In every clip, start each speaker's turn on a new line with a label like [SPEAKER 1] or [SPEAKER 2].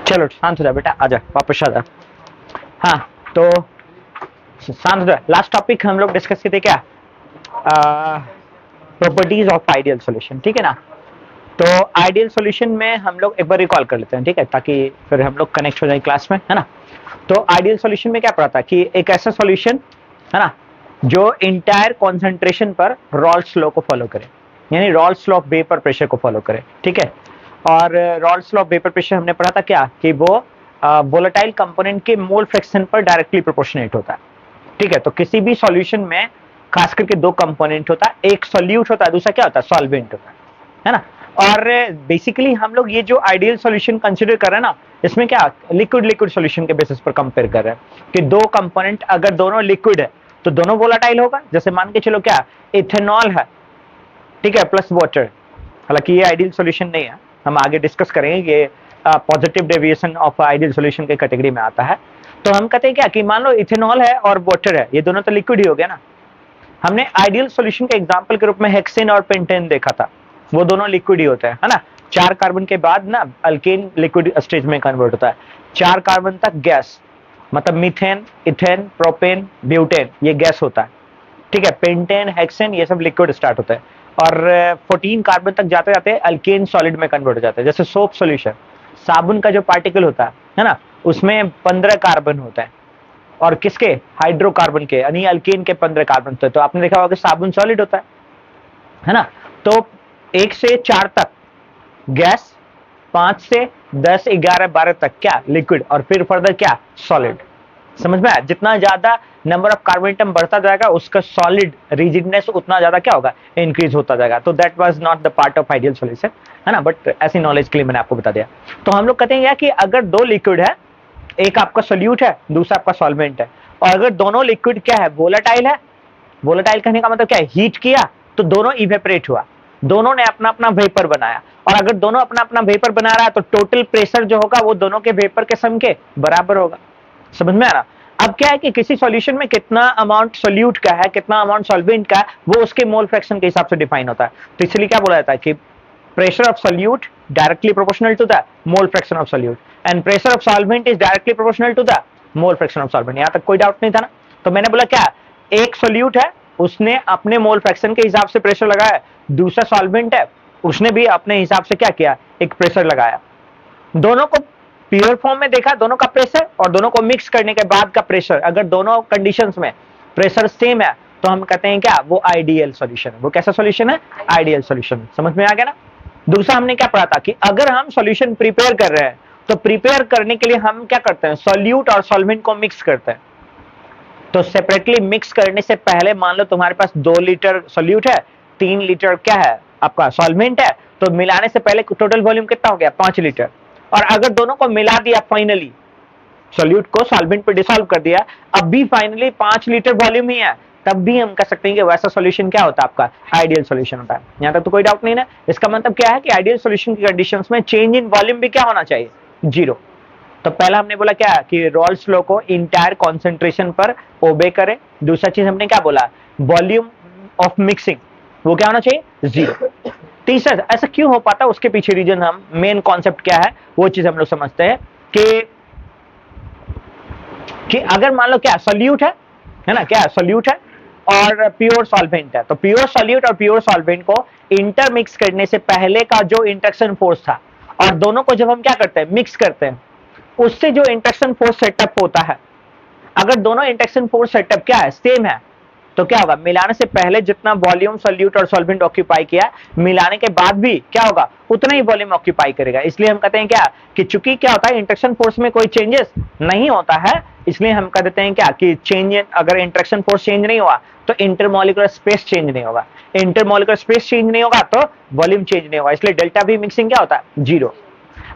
[SPEAKER 1] चलो शांत हो जा बेटा, आजा वापस आ जा। हाँ तो शांत हो जा। लास्ट टॉपिक हम लोग डिस्कस किए थे क्या, प्रॉपर्टीज ऑफ आइडियल सॉल्यूशन, ठीक है ना। तो आइडियल सॉल्यूशन में हम लोग एक बार रिकॉल कर लेते हैं, ठीक है, ताकि फिर हम लोग कनेक्ट हो जाए क्लास में, है ना। तो आइडियल सॉल्यूशन में क्या पढ़ा था कि एक ऐसा सॉल्यूशन है ना जो इंटायर कॉन्सेंट्रेशन पर रॉल्स लॉ को फॉलो करे, यानी Rawls law of vapour pressure को फॉलो करे, ठीक है। और Rawls law of vapour pressure हमने पढ़ा था क्या कि वो वोलेटाइल कंपोनेंट के मोल फ्रैक्शन पर डायरेक्टली प्रोपोर्शनेट होता है, ठीक है। तो किसी भी सॉल्यूशन में खास करके दो कंपोनेंट होता है, एक सॉल्यूट होता है, दूसरा क्या होता है, सॉल्वेंट होता है ना। और बेसिकली हम लोग ये जो आइडियल सॉल्यूशन कंसीडर कर रहे हैं ना, इसमें क्या लिक्विड लिक्विड सॉल्यूशन के बेसिस पर कंपेयर कर रहे हैं कि दो कंपोनेंट अगर दोनों लिक्विड है तो दोनों वोलेटाइल होगा। जैसे मान के चलो क्या इथेनॉल है, ठीक है, प्लस वाटर। हालांकि ये आइडियल सॉल्यूशन नहीं है, हम आगे डिस्कस करेंगे, ये positive deviation of ideal solution के कैटेगरी में आता है। तो हम कहते हैं क्या कि मान लो इथेनॉल है और वाटर है, ये दोनों तो लिक्विड ही हो गया ना। हमने आइडियल सॉल्यूशन के एग्जांपल के रूप में हेक्सेन और पेंटेन देखा था, वो दोनों लिक्विड ही होते हैं, है ना। 4 कार्बन के बाद ना अल्केन लिक्विड स्टेज में कन्वर्ट होता है, 4 कार्बन तक गैस, मतलब मीथेन, इथेन, प्रोपेन, ब्यूटेन, ये गैस होता है, ठीक है। पेंटेन, हेक्सेन, ये सब लिक्विड स्टार्ट होता है। और 14 कार्बन तक जाते जाते अल्केन सॉलिड में कन्वर्ट हो जाता है। जैसे सोप सॉल्यूशन, साबुन का जो पार्टिकल होता है ना, उसमें 15 कार्बन होता है, और किसके, हाइड्रोकार्बन के, यानी अल्केन के 15 कार्बन होते हैं। तो आपने देखा होगा कि साबुन सॉलिड होता है ना। तो 1 से 4 तक गैस, 5 से 10, 11, 12 तक क्या लिक्विड, और फिर फर्दर क्या सॉलिड। समझ में आया, जितना ज्यादा नंबर ऑफ कार्बन एटम बढ़ता जाएगा उसका सॉलिड रिजिडनेस उतना ज्यादा क्या होगा, इंक्रीज होता जाएगा। तो that was not the part of ideal solution, है ना, बट ऐसी नॉलेज के लिए मैंने आपको बता दिया। तो हम लोग कहते हैं कि अगर दो लिक्विड है, एक आपका सोल्यूट है, दूसरा आपका सॉल्वेंट है, और अगर दोनों लिक्विड क्या है, वोलेटाइल है, वोलेटाइल कहने का मतलब क्या है, हीट किया तो दोनों इवेपोरेट हुआ, दोनों ने अपना अपना वेपर बनाया। और अगर दोनों अपना अपना वेपर बना रहा है तो टोटल प्रेशर जो होगा वो दोनों के वेपर के सम के बराबर होगा। समझ में आ रहा। अब क्या है कि किसी सॉल्यूशन में कितना अमाउंट सोल्यूट का है, कितना अमाउंट सॉल्वेंट का है, वो उसके मोल फ्रैक्शन के हिसाब से डिफाइन होता है। तो इसलिए क्या बोला जाता है कि pressure of solute directly proportional to the mole fraction of solute and pressure of solvent is directly proportional to the mole fraction of solvent। यहां तक कोई डाउट नहीं था ना। तो मैंने बोला क्या, एक सोल्यूट है, उसने अपने मोल फ्रैक्शन के हिसाब से प्रेशर लगाया, दूसरा सॉल्वेंट है, उसने भी अपने हिसाब से क्या किया, एक प्रेशर लगाया। दोनों को प्योर फॉर्म में देखा, दोनों का प्रेशर, और दोनों को मिक्स करने के बाद का प्रेशर, अगर दोनों कंडीशंस में प्रेशर सेम है तो हम कहते हैं क्या, वो आइडियल सॉल्यूशन है। वो कैसा सॉल्यूशन है, आइडियल सॉल्यूशन। समझ में आ गया ना। दूसरा हमने क्या पढ़ा था कि अगर हम सॉल्यूशन प्रिपेयर कर रहे हैं तो प्रिपेयर करने के लिए हम क्या करते हैं, सॉल्यूट और सॉल्वेंट को मिक्स करते हैं। तो सेपरेटली मिक्स करने से पहले मान लो तुम्हारे पास 2 लीटर सॉल्यूट है, 3 लीटर क्या है आपका सॉल्वेंट है, तो मिलाने से पहले टोटल वॉल्यूम कितना हो गया, 5 लीटर। और अगर दोनों को मिला दिया, फाइनली सॉल्यूट को सॉल्वेंट पे डिसॉल्व कर दिया, अब भी फाइनली 5 लीटर वॉल्यूम ही है, तब भी हम कह सकते हैं कि वैसा सॉल्यूशन क्या होता है, आपका आइडियल सॉल्यूशन होता है। यहां तक तो कोई डाउट नहीं ना। इसका मतलब क्या है कि आइडियल सॉल्यूशन की कंडीशंस में चेंज इन वॉल्यूम भी क्या होना चाहिए, 0। तो पहला हमने बोला क्या कि रॉल्स लॉ को इंटायर कॉन्सेंट्रेशन पर ओबे करे। दूसरा चीज हमने क्या बोला, वॉल्यूम ऑफ मिक्सिंग वो क्या होना चाहिए, 0। तीसरा, ऐसा क्यों हो पाता है उसके पीछे रीजन, हम मेन कॉन्सेप्ट क्या है वो चीज हम लोग समझते हैं कि अगर मान लो क्या सोल्यूट है ना, क्या सोल्यूट है और प्योर सॉल्वेंट है, तो प्योर सोल्यूट और प्योर सॉल्वेंट को इंटरमिक्स करने से पहले का जो इंटरेक्शन फोर्स था, और दोनों को जब हम क्या करते हैं, मिक्स करते हैं, उससे जो इंटरेक्शन फोर्स सेटअप होता है, अगर दोनों इंटरेक्शन फोर्स सेटअप क्या है, सेम है, तो क्या होगा, मिलाने से पहले जितना वॉल्यूम सोल्यूट और सॉल्वेंट ऑक्यूपाई किया, मिलाने के बाद भी क्या होगा, उतना ही वॉल्यूम ऑक्यूपाई करेगा। इसलिए हम कहते हैं क्या कि चूंकि क्या होता है, इंटरेक्शन फोर्स में कोई चेंजेस नहीं होता है, इसलिए हम कह देते हैं क्या कि चेंज, अगर इंटरेक्शन फोर्स चेंज नहीं हुआ तो इंटरमॉलिक्यूलर स्पेस चेंज नहीं होगा, इंटरमॉलिक्यूलर स्पेस चेंज नहीं होगा तो वॉल्यूम चेंज नहीं होगा। इसलिए डेल्टा वी मिक्सिंग क्या होता है, 0।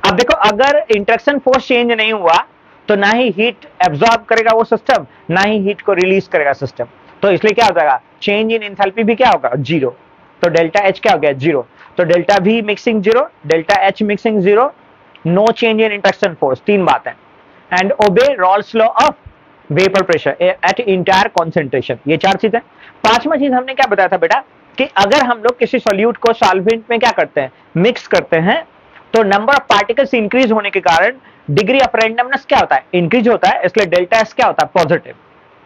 [SPEAKER 1] अब देखो, अगर इंटरेक्शन फोर्स चेंज नहीं हुआ तो ना ही हीट एब्जॉर्ब करेगा वो सिस्टम, ना ही हीट को रिलीज करेगा सिस्टम। तो इसलिए क्या हो जाएगा, चेंज इन एंथैल्पी भी क्या होगा, 0। तो डेल्टा एच क्या हो गया, 0। तो delta V mixing 0, delta H mixing 0, no change in interaction force, 3 बात है। And obey Raoult's law of vapour pressure at entire concentration, ये 4 चीजें। पांचवा चीज हमने क्या बताया था बेटा कि अगर हम लोग किसी सॉल्यूट को सॉल्वेंट में क्या करते हैं, मिक्स करते हैं, तो नंबर ऑफ पार्टिकल्स इंक्रीज होने के कारण डिग्री ऑफ रैंडमनेस क्या होता है, इंक्रीज होता है, इसलिए डेल्टा एस क्या होता है, पॉजिटिव।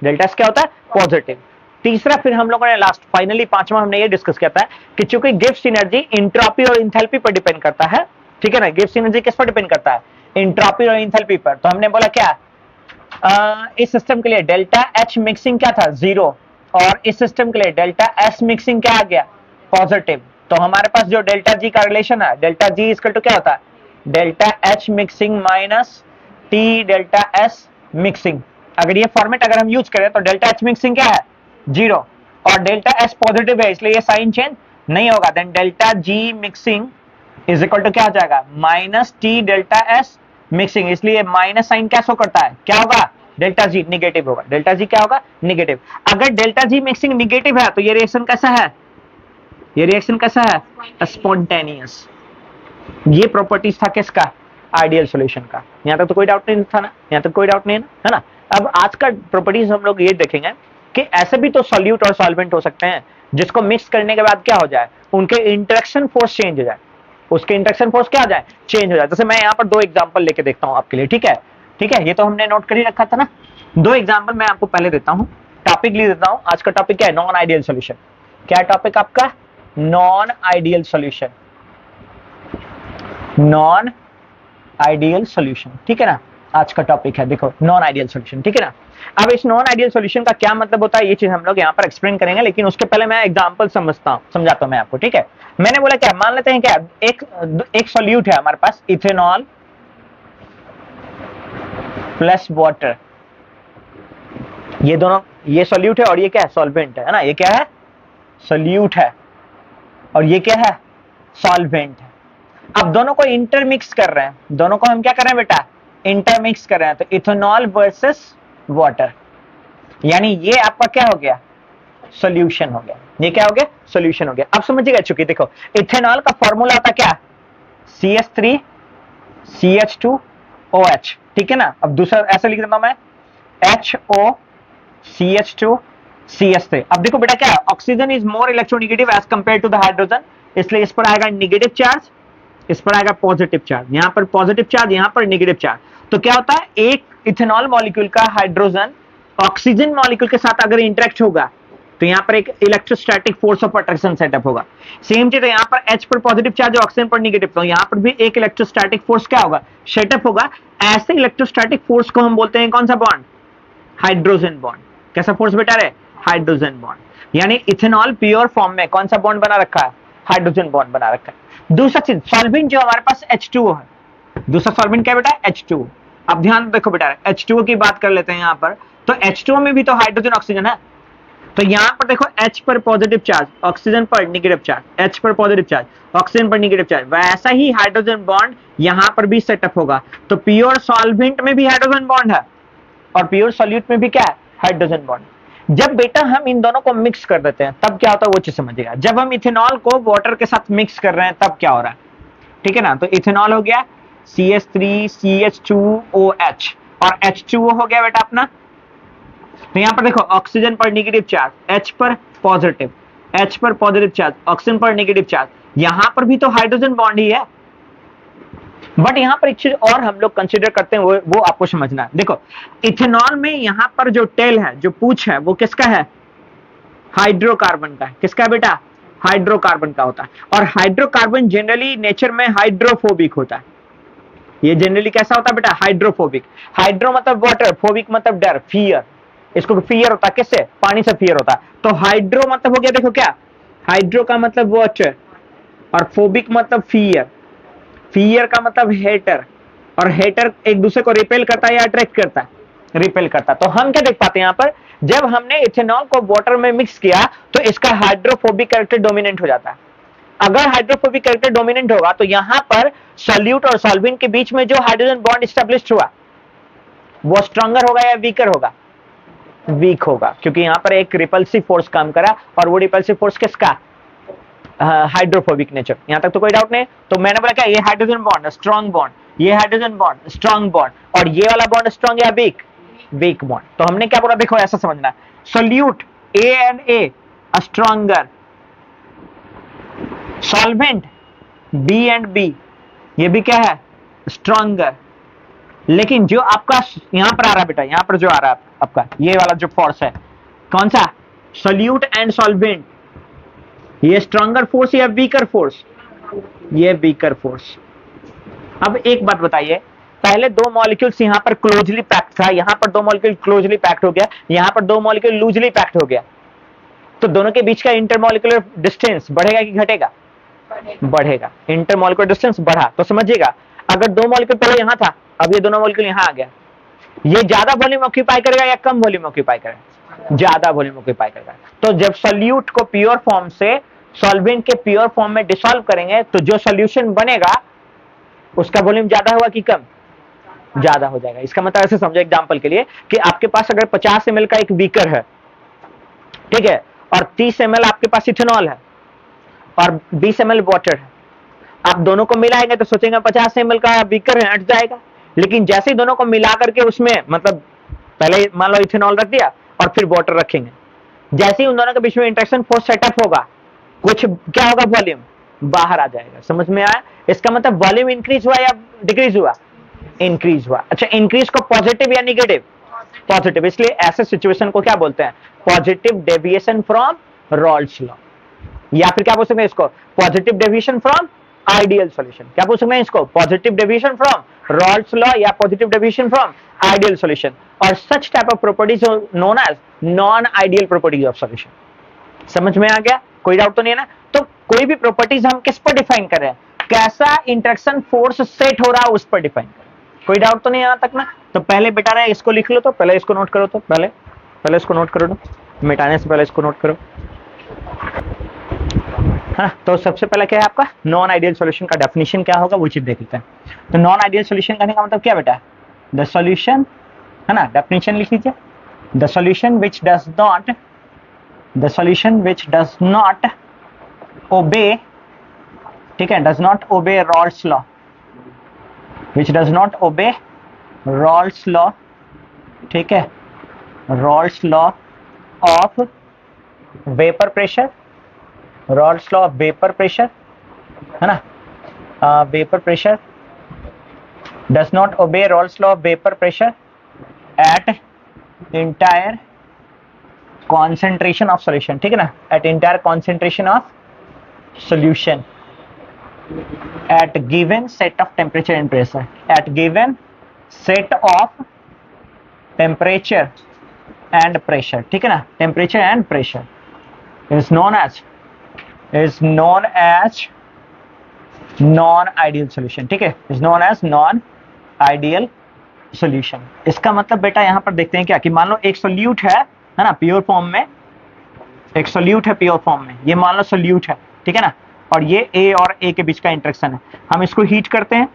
[SPEAKER 1] डेल्टा एस क्या होता है, पॉजिटिव। तीसरा फिर हम लोगों ने लास्ट फाइनली पांचवा हमने ये डिस्कस किया था कि चूंकि गिब्स एनर्जी इंट्रोपी और इंथैल्पी पर डिपेंड करता है, ठीक है ना, गिब्स एनर्जी किस पर डिपेंड करता है, इंट्रोपी और इंथैल्पी पर। तो हमने बोला क्या, इस सिस्टम के लिए डेल्टा एच मिक्सिंग क्या था, 0, और इस सिस्टम के लिए डेल्टा एस मिक्सिंग क्या आ गया, पॉजिटिव। तो हमारे पास जो डेल्टा जी का रिलेशन है, डेल्टा जी इक्वल टू क्या होता है, delta H mixing minus T delta S mixing. अगर ये फॉर्मेट अगर हम यूज करें तो डेल्टा एच मिक्सिंग क्या है, 0, और डेल्टा एस पॉजिटिव है, इसलिए ये साइन चेंज नहीं होगा। Then delta G mixing is equal to क्या हो जाएगा, minus T delta S mixing, इसलिए माइनस साइन क्या शो करता है, क्या होगा, डेल्टा जी निगेटिव होगा। डेल्टा जी क्या होगा, निगेटिव। अगर डेल्टा जी मिक्सिंग निगेटिव है तो ये रिएक्शन कैसा है, ये रिएक्शन कैसा है, स्पॉन्टेनियस। ये प्रॉपर्टीज था किसका, आइडियल सॉल्यूशन का। यहां तक तो कोई डाउट नहीं था ना, यहां तक कोई डाउट नहीं है ना। अब आज का प्रॉपर्टीज हम लोग ये देखेंगे कि ऐसे भी तो सॉल्यूट और सॉल्वेंट हो सकते हैं जिसको मिक्स करने के बाद क्या हो जाए, उनके इंटरेक्शन फोर्स चेंज हो जाए, उसके इंटरेक्शन फोर्स क्या हो जाए, चेंज हो जाए। जैसे मैं यहाँ पर दो एग्जांपल लेके देखता हूँ आपके लिए, ठीक है, ठीक है, ये तो हमने नोट कर ही रखा था ना। दो एग्जांपल मैं आपको पहले देता हूँ, टॉपिक लिख देता हूँ। आज का टॉपिक क्या है, नॉन आइडियल सॉल्यूशन। क्या टॉपिक आपका, non ideal solution, non ideal solution, ठीक है ना। आज का टॉपिक है देखो नॉन आइडियल सॉल्यूशन, ठीक है ना। अब इस नॉन आइडियल सॉल्यूशन का क्या मतलब होता है, ये चीज हम लोग यहाँ पर एक्सप्लेन करेंगे, लेकिन उसके पहले मैं एग्जांपल समझाता हूँ मैं आपको, ठीक है। मैंने बोला क्या, मान लेते हैं क्या, एक सॉल्यूट है हमारे पास, इथेनॉल प्लस वाटर, ये दोनों, ये सॉल्यूट है और ये क्या है, सॉल्वेंट है ना। ये क्या है, सॉल्यूट है और ये क्या है, सॉल्वेंट है। अब दोनों को इंटरमिक्स कर रहे हैं, दोनों को हम क्या कर रहे हैं बेटा, इंटरमिक्स कर रहे हैं। तो इथेनॉल वर्सेस वाटर, यानी ये आपका क्या हो गया, सॉल्यूशन हो गया। ये क्या हो गया, सॉल्यूशन हो गया। अब समझिएगा, चुकी देखो इथेनॉल का फॉर्मूला होता क्या, CH3 CH2OH, ठीक है ना। अब दूसरा ऐसा लिख देता हूं मैं, HO CH2 CH3। अब देखो बेटा क्या, oxygen is more electronegative as compared to the hydrogen, इसलिए इस पर आएगा नेगेटिव चार्ज, इस पर आएगा पॉजिटिव चार्ज, यहां पर पॉजिटिव चार्ज, यहां पर नेगेटिव चार्ज। तो क्या होता है, एक इथेनॉल मॉलिक्यूल का हाइड्रोजन ऑक्सीजन मॉलिक्यूल के साथ अगर इंटरेक्ट होगा तो यहां पर एक electrostatic force of attraction setup होगा। सेम चीज है, यहां पर H पर पॉजिटिव चार्ज, ऑक्सीजन पर नेगेटिव, तो यहां पर भी एक इलेक्ट्रोस्टैटिक फोर्स क्या होगा, सेटअप होगा। ऐसे इलेक्ट्रोस्टैटिक फोर्स को हम बोलते हैं कौन सा बॉन्ड, हाइड्रोजन बॉन्ड। कैसा फोर्स बेटा है, हाइड्रोजन बॉन्ड। यानी इथेनॉल प्योर फॉर्म में कौन सा बॉन्ड बना रखा है, हाइड्रोजन बॉन्ड बना रखा है। दूसरा चीज, सॉल्वेंट जो हमारे पास H2O है, दूसरा सॉल्वेंट क्या बेटा, H2O। अब ध्यान देखो बेटा, H2O की बात कर लेते हैं यहां पर, तो H2O में भी तो हाइड्रोजन ऑक्सीजन है। तो यहां पर देखो H पर पॉजिटिव चार्ज, ऑक्सीजन पर नेगेटिव चार्ज, H पर पॉजिटिव चार्ज, ऑक्सीजन पर नेगेटिव चार्ज, वैसा ही हाइड्रोजन बॉन्ड यहां पर भी सेटअप होगा। तो प्योर सॉल्वेंट में भी हाइड्रोजन बॉन्ड है और प्योर सॉल्यूट में भी क्या है, हाइड्रोजन बॉन्ड। जब बेटा हम इन दोनों को मिक्स कर देते हैं तब क्या होता है, वो चीज समझिएगा। जब हम इथेनॉल को वाटर के साथ मिक्स कर रहे हैं तब क्या हो रहा है, ठीक है ना। तो इथेनॉल हो गया CH3 CH2OH और H2O हो गया बेटा अपना। तो यहां पर देखो ऑक्सीजन पर नेगेटिव चार्ज, H पर पॉजिटिव, H पर पॉजिटिव चार्ज, ऑक्सीजन पर नेगेटिव चार्ज, यहां पर भी तो हाइड्रोजन बॉन्ड ही है। बट यहां पर एक चीज और हम लोग कंसीडर करते हैं, वो आपको समझना है। देखो इथेनॉल में यहां पर जो टेल है, जो पूंछ है, वो किसका है, हाइड्रोकार्बन का है। किसका है बेटा, हाइड्रोकार्बन का होता है। और हाइड्रोकार्बन जनरली नेचर में हाइड्रोफोबिक होता है। ये जनरली कैसा होता है बेटा, हाइड्रोफोबिक। हाइड्रो मतलब वाटर, फोबिक मतलब डर, फियर। इसको फियर होता है किससे, पानी से फियर होता है। तो हाइड्रो मतलब हो गया, देखो क्या, हाइड्रो का मतलब वाटर और फोबिक मतलब फियर, फियर का मतलब हेटर, और हेटर एक दूसरे को रिपेल करता है या अट्रैक्ट करता है, रिपेल करता है। तो हम क्या देख पाते हैं यहां पर, जब हमने इथेनॉल को वाटर में मिक्स किया तो इसका हाइड्रोफोबिक कैरेक्टर डोमिनेंट हो जाता है। अगर हाइड्रोफोबिक कैरेक्टर डोमिनेंट होगा तो यहां पर सॉल्यूट और सॉल्वेंट के बीच में जो हाइड्रोजन बॉन्ड एस्टेब्लिश हुआ वो स्ट्रॉन्गर होगा या वीकर होगा, वीक होगा, क्योंकि यहां पर एक रिपल्सिव फोर्स काम करा, और वो रिपल्सिव फोर्स किसका, हाइड्रोफोबिक नेचर। यहां तक तो कोई डाउट नहीं। तो मैंने बोला क्या, ये हाइड्रोजन बॉन्ड स्ट्रॉन्ग बॉन्ड, ये हाइड्रोजन बॉन्ड स्ट्रॉन्ग बॉन्ड, और ये वाला बॉन्ड स्ट्रॉन्ग या वीक, वीक बॉन्ड। तो हमने क्या बोला, देखो ऐसा समझना, solute A and A stronger, solvent B and B ये भी क्या है, स्ट्रॉन्गर। लेकिन जो आपका यहां पर आ रहा है बेटा, यहां पर जो आ रहा है आपका ये वाला जो फोर्स है, कौन सा, सोल्यूट एंड सॉल्वेंट, ये स्ट्रॉन्गर फोर्स या वीकर फोर्स, ये वीकर फोर्स। अब एक बात बताइए, पहले दो मॉलिक्यूल्स यहां पर क्लोजली पैक्ड था, यहां पर दो मॉलिक्यूल क्लोजली पैक्ड हो गया, यहां पर दो मॉलिक्यूल लूजली पैक्ड हो गया, तो दोनों के बीच का इंटरमॉलिक्यूलर डिस्टेंस बढ़ेगा कि घटेगा, बढ़ेगा। इंटरमॉलिक्यूलर डिस्टेंस बढ़ा तो समझिएगा, अगर दो मॉलिक्यूल पहले यहां था, अब ये दोनों मॉलिक्यूल यहां आ गया, ये ज्यादा वॉल्यूम ऑक्यूपाई करेगा या कम वॉल्यूम ऑक्यूपाई करेगा, ज्यादा वॉल्यूम ऑक्यूपाई करेगा। तो जब सोल्यूट को प्योर फॉर्म से सॉल्वेंट के प्योर फॉर्म में डिसॉल्व करेंगे, तो जो सॉल्यूशन बनेगा उसका वॉल्यूम ज्यादा होगा कि कम, ज्यादा हो जाएगा। इसका मतलब ऐसे समझो एग्जांपल के लिए कि आपके पास अगर 50 ml का एक बीकर है, ठीक है, और 30 ml आपके पास इथेनॉल है और 20 ml वाटर है, आप दोनों को मिलाएंगे तो सोचेंगे 50 ml का बीकर है, हट जाएगा। लेकिन जैसे ही दोनों को मिला करके उसमें मतलब पहले मान लो इथेनॉल रख दिया और फिर वाटर रखेंगे, जैसे ही उन दोनों के बीच में इंटरेक्शन फोर्स सेटअप होगा, कुछ क्या होगा, वॉल्यूम बाहर आ जाएगा। समझ में आया? इसका मतलब वॉल्यूम इंक्रीज हुआ या डिक्रीज हुआ, इंक्रीज हुआ। अच्छा, इंक्रीज को पॉजिटिव या निगेटिव, पॉजिटिव, इसलिए ऐसे सिचुएशन को क्या बोलते हैं, positive deviation from Raoult's law, या फिर क्या बोल सकते हैं इसको, positive deviation from ideal solution. क्या बोल सकते हैं इसको, positive deviation from Raoult's law या positive deviation from ideal solution. और such type of properties known as non ideal properties of solution. समझ में आ गया? कोई डाउट तो नहीं है ना? तो कोई भी प्रॉपर्टीज हम किस पर डिफाइन कर रहे हैं, कैसा इंटरेक्शन फोर्स सेट हो रहा है उस पर डिफाइन कर रहे हैं। कोई डाउट तो नहीं यहां तक ना? तो पहले बेटा रहे इसको लिख लो, तो पहले इसको नोट करो, तो पहले इसको नोट करो, मिटाने से पहले इसको नोट करो। हाँ, तो सबसे पहले क्या है आपका नॉन आइडियल सॉल्यूशन का डेफिनेशन क्या होगा वो चीज देख लेते हैं। तो नॉन आइडियल सॉल्यूशन कहने का मतलब क्या बेटा, द सॉल्यूशन, है ना, डेफिनेशन लिख लीजिए, the solution which does not obey, ठीक है, does not obey Raoult's law, which does not obey Raoult's law, ठीक है, Raoult's law of vapour pressure, Raoult's law of vapour pressure, है ना, vapour pressure, does not obey Raoult's law of vapour pressure at entire concentration of solution, ठीक है ना, at entire concentration of solution at given set of temperature and pressure, at given set of temperature and pressure, ठीक है ना, temperature and pressure is known as non ideal solution, ठीक है, is known as non ideal solution। इसका मतलब बेटा यहां पर देखते हैं क्या कि मान लो एक सोल्यूट है ना, प्योर फॉर्म में, एक सोल्यूट है प्योर फॉर्म में, ये मान लो सोल्यूट है, ठीक है ना, और ये ए और ए के बीच का इंटरेक्शन है, हम इसको हीट करते हैं,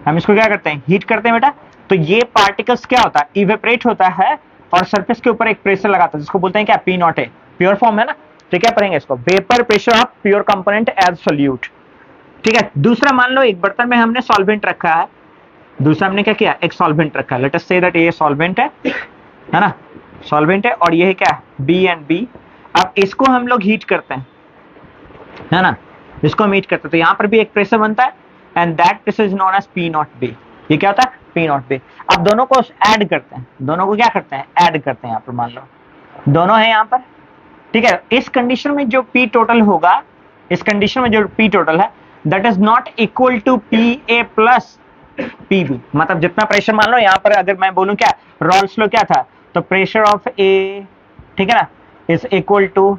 [SPEAKER 1] हम इसको क्या करते हैं, हीट करते हैं बेटा। तो ये पार्टिकल्स क्या होता है, इवेपोरेट होता है और सरफेस के ऊपर एक प्रेशर लगाता है जिसको बोलते हैं क्या, P not A, pure form है ना। तो क्या पढ़ेंगे इसको, vapour pressure of pure component as solute, ठीक है। दूसरा मान लो एक बर्तन में हमने सॉल्वेंट रखा है, दूसरा हमने क्या किया, एक सॉल्वेंट रखा है, लेट अस से दैट ये सॉल्वेंट है ना, सॉल्वेंट है, और ये है क्या, बी एंड बी। अब इसको हम लोग हीट करते हैं, है ना, इसको हम हीट करते हैं, तो यहां पर भी एक प्रेशर बनता है and that pressure is known as P not B. ये क्या होता है, पी नॉट बी। अब दोनों को ऐड करते हैं, दोनों को क्या करते हैं, ऐड करते हैं। यहाँ पर मान लो दोनों है यहाँ पर, ठीक है। इस कंडीशन में जो पी टोटल होगा, इस कंडीशन में जो पी टोटल है that is not equal to P A plus P B. मतलब जितना प्रेशर, मान लो यहाँ पर अगर मैं बोलूं क्या, रॉल्स लॉ क्या था, तो प्रेशर ऑफ ए, ठीक है ना, is equal to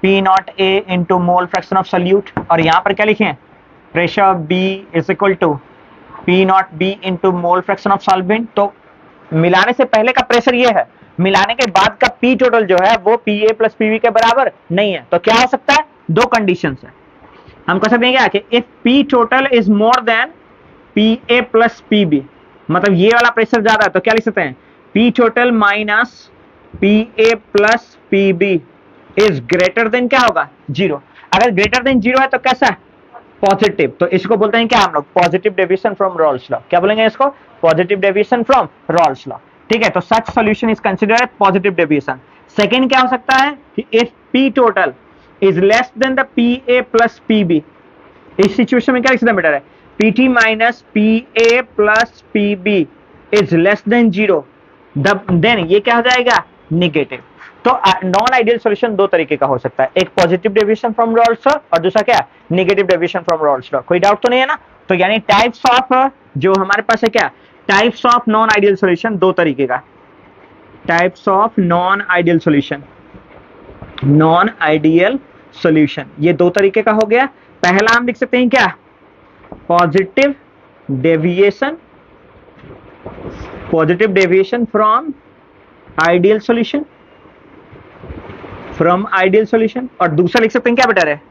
[SPEAKER 1] P not A into mole fraction of solute, और यहाँ पर क्या लिखे हैं, pressure of B is equal to P not B into mole fraction of solvent. तो मिलाने से पहले का प्रेशर ये है, मिलाने के बाद का पी टोटल जो है वो P A plus P B के बराबर नहीं है। तो क्या हो सकता है, दो कंडीशन है, हम कह सकते हैं क्या कि if P total is more than P A plus P B, मतलब ये वाला प्रेशर ज्यादा है, तो क्या लिख सकते हैं, P total minus P A plus P B is greater than क्या होगा, जीरो। अगर ग्रेटर देन जीरो है तो कैसा है, पॉजिटिव। तो इसको बोलते हैं क्या हम लोग, positive deviation from Raoult's law. क्या बोलेंगे इसको, positive deviation from Raoult's law, ठीक है। तो such solution is considered positive deviation. Second क्या हो सकता है कि if P total is less than the P A plus P B, इस सिचुएशन में क्या लिख सकते हैं बेटा, PT minus PA plus PB is less than 0, then ये क्या हो जाएगा, निगेटिव। तो नॉन आइडियल सॉल्यूशन दो तरीके का हो सकता है, एक positive deviation from Raoult's law और दूसरा क्या, negative deviation from Raoult's law. कोई डाउट तो नहीं है ना? तो यानी टाइप्स ऑफ जो हमारे पास है क्या, types of non ideal solution दो तरीके का, types of non ideal solution, non ideal solution ये दो तरीके का हो गया। पहला हम लिख सकते हैं क्या, positive deviation, positive deviation from ideal solution, from ideal solution, और दूसरा लिख सकते हैं क्या बेटर है,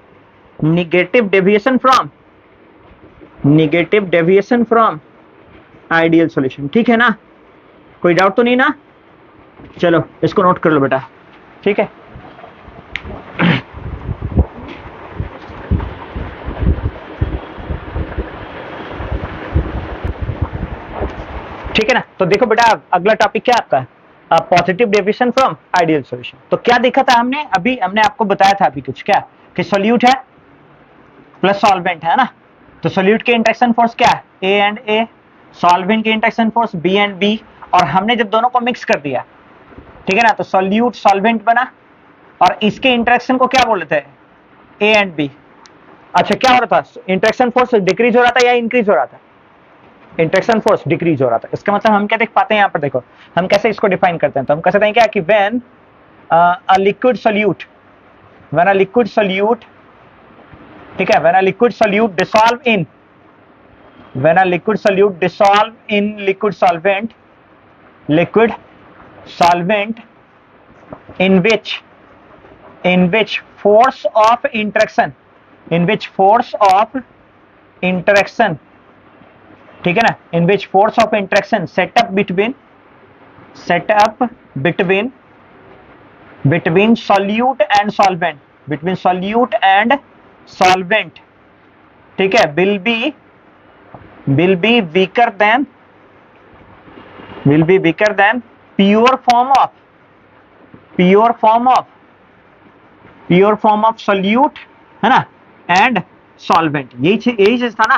[SPEAKER 1] negative deviation from, negative deviation from ideal solution. ठीक है ना? कोई डाउट तो नहीं ना? चलो इसको नोट कर लो बेटा, ठीक है। ठीक है ना? तो देखो बेटा अगला टॉपिक क्या आपका, positive deviation from ideal solution. तो क्या देखा था हमने, अभी हमने आपको बताया था अभी कुछ क्या, कि सॉल्यूट है प्लस सॉल्वेंट है ना, तो सॉल्यूट के इंटरेक्शन फोर्स क्या है, ए एंड ए, सॉल्वेंट के interaction force B and B, और हमने जब दोनों को मिक्स कर दिया, ठीक है ना, तो सॉल्यूट सॉल्वेंट बना, और इसके इंटरेक्शन को क्या बोलते थे, ए एंड बी। अच्छा क्या हो रहा था, इंटरेक्शन फोर्स डिक्रीज हो रहा था या इंक्रीज हो रहा था, इंटरेक्शन फोर्स डिक्रीज हो रहा था। इसका मतलब हम क्या देख पाते हैं यहाँ पर, देखो हम कैसे इसको डिफाइन करते हैं, तो हम कह सकते हैं क्या कि when a liquid solute, when a liquid solute, ठीक है, when a liquid solute dissolve in, when a liquid solute dissolve in liquid solvent, liquid solvent in which force of interaction, in which force of interaction, ठीक है ना, in which force of interaction set up between solute and solvent, between solute and solvent, ठीक है, will be weaker than pure form of solute है ना and solvent, यही चीज था ना,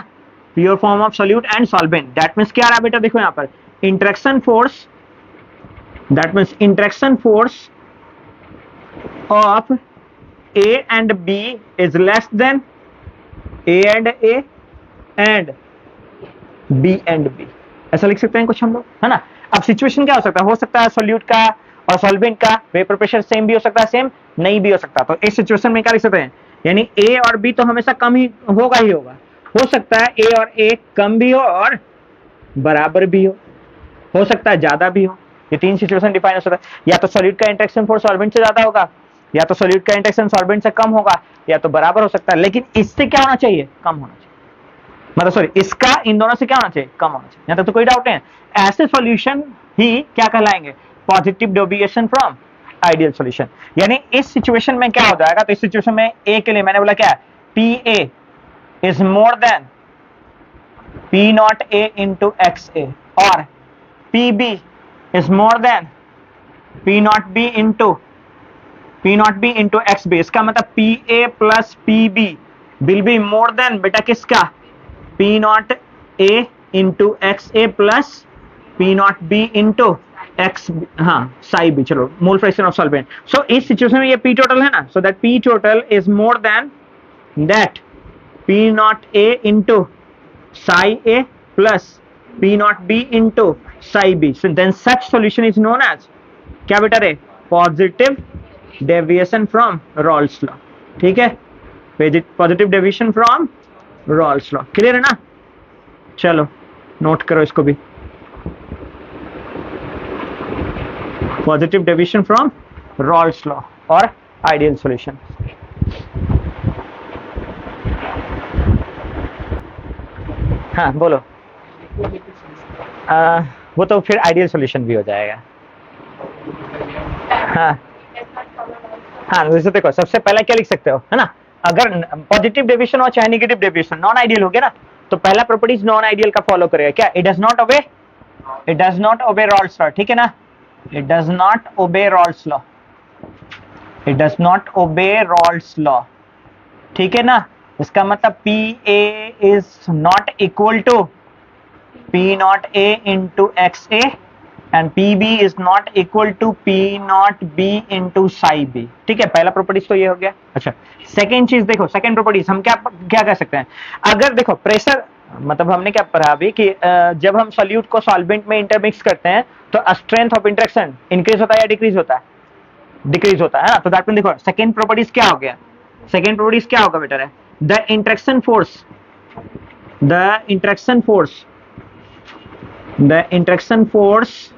[SPEAKER 1] pure form of solute and solvent. That means क्या रहा बेटा, देखो यहाँ पर interaction force, that means interaction force of A and B is less than A and A and B and B, ऐसा लिख सकते हैं कुछ हम लोग, है ना। अब सिचुएशन क्या हो सकता है सोल्यूट का और सॉल्वेंट का वेपर प्रेशर सेम भी हो सकता है, सेम नहीं भी हो सकता। तो इस सिचुएशन में क्या लिख सकते हैं, यानी ए और बी तो हमेशा कम ही होगा, हो सकता है ए और ए कम भी हो और बराबर भी हो सकता है ज्यादा भी हो। ये तीन सिचुएशन डिफाइन हो सकता है, या तो सॉल्यूट का इंटरेक्शन फोर्स सॉल्वेंट से ज्यादा होगा, या तो सॉल्यूट का इंटरेक्शन सॉल्वेंट से कम होगा, या तो बराबर हो सकता है, लेकिन इससे क्या होना चाहिए, कम होना चाहिए, मतलब सॉरी इसका इन दोनों से क्या होना चाहिए, कम होना चाहिए। यहाँ तक तो कोई डाउट नहीं है। ऐसे सॉल्यूशन ही क्या कहलाएंगे, positive deviation from ideal solution. यानी इस सिचुएशन में क्या हो जाएगा, तो इस सिचुएशन में ए के लिए मैंने बोला क्या, P A is more than P not A into X A, और P B is more than P not B into X B. इसका मतलब P A plus P B will be more than बेटा किसका, P not A into X A plus P not B into X, हाँ साई B, चलो mole fraction of solvent. So इस situation में ये पी टोटल है ना, so that P total is more than that P not A into psi A plus P not B into psi B, so then such solution is known as क्या बेटा रे, positive deviation from Raoult's law. ठीक है, positive deviation from Raoult's law, clear है ना। चलो note करो इसको भी, positive deviation from Raoult's law और आइडियल सॉल्यूशन। हाँ बोलो, वो तो फिर आइडियल सॉल्यूशन भी हो जाएगा। हाँ हाँ, वैसे देखो सबसे पहले क्या लिख सकते हो, है ना, अगर पॉजिटिव डेविएशन हो चाहे नेगेटिव डेविएशन, नॉन आइडियल हो गया ना, तो पहला प्रॉपर्टीज नॉन आइडियल का फॉलो करेगा क्या, it does not obey Raoult's law, ठीक है ना, it does not obey Raoult's law, it does not obey Raoult's law, ठीक है ना। इसका मतलब P A is not equal to P not A into X A and P B is not equal to P not B into psi B. ठीक है, पहला properties तो ये हो गया। अच्छा, सेकेंड चीज देखो, सेकेंड प्रॉपर्टीज हम क्या क्या कह सकते हैं। अगर देखो प्रेशर, मतलब हमने क्या पढ़ा अभी कि जब हम सॉल्यूट को सॉल्वेंट में इंटरमिक्स करते हैं तो स्ट्रेंथ ऑफ इंटरेक्शन इंक्रीज होता है या डिक्रीज होता है? डिक्रीज होता है ना। तो दैट मीन देखो सेकेंड प्रॉपर्टीज क्या हो गया, सेकेंड प्रॉपर्टीज क्या होगा बेटा? The interaction force, the interaction force, the interaction force